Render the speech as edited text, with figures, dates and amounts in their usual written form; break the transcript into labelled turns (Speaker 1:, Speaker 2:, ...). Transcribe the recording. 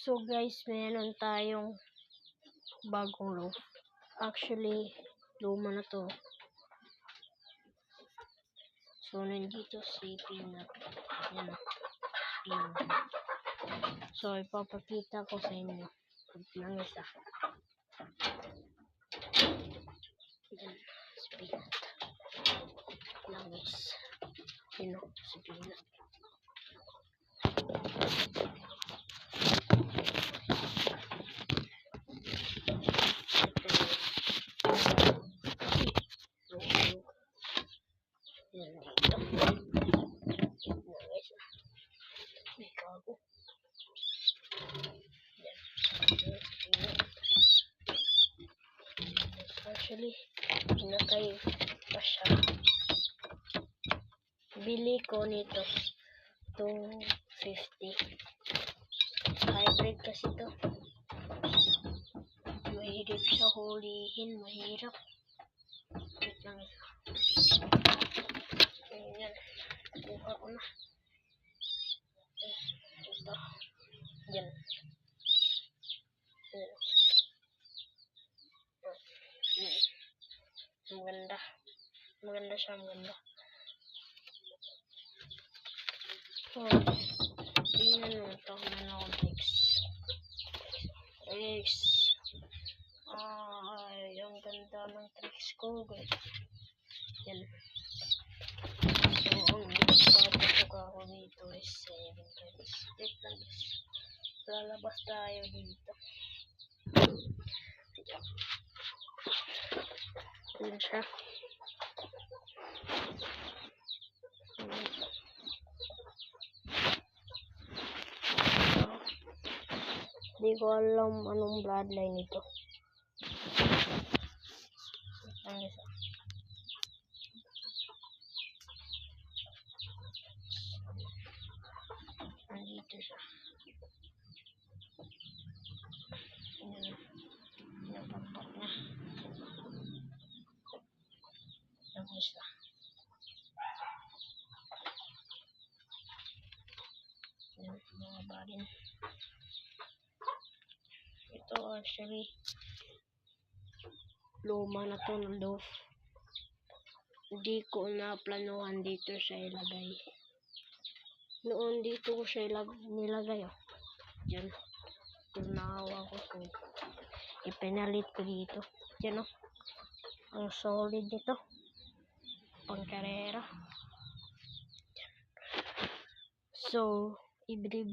Speaker 1: So guys, meron tayong bagong loaf. Actually, luma na to. So nandito si Peanut. Yan, Peanut. So ipapakita ko sa inyo. Lang isa. Yan, si Peanut. Langis. Sino? Si Peanut. Yan dito. Langis. May kago. Yan. Actually, pinatay pa siya. Bili ko nito 250. Hybrid kasi to. Mahirap siya hulihin. Mahirap. Wait lang ito. Ayan. Kuha ko na. Ito. Yan. Maganda. Maganda siya. Maganda. Oh. Tingnan mo. Ito. Meron akong tricks. Ay, ang ganda ng tricks ko, guys. Yan. So, ang ipapasok ako dito is 7 tricks. Wait lang, guys. Lalabas tayo dito. Yan siya. Hindi ko alam anong bloodline ito. Ang isa. Nandito siya. Napakpak na. Ang isa. Mga barin. Ito actually luma na to ng loaf. Hindi ko na planuhan dito siya ilagay. Noon dito ko siya nilagay. Oh. Yan. Tunawa ko kung ipinalit ko dito. Yan oh. Ang solid nito. Pangkarera. So, ibili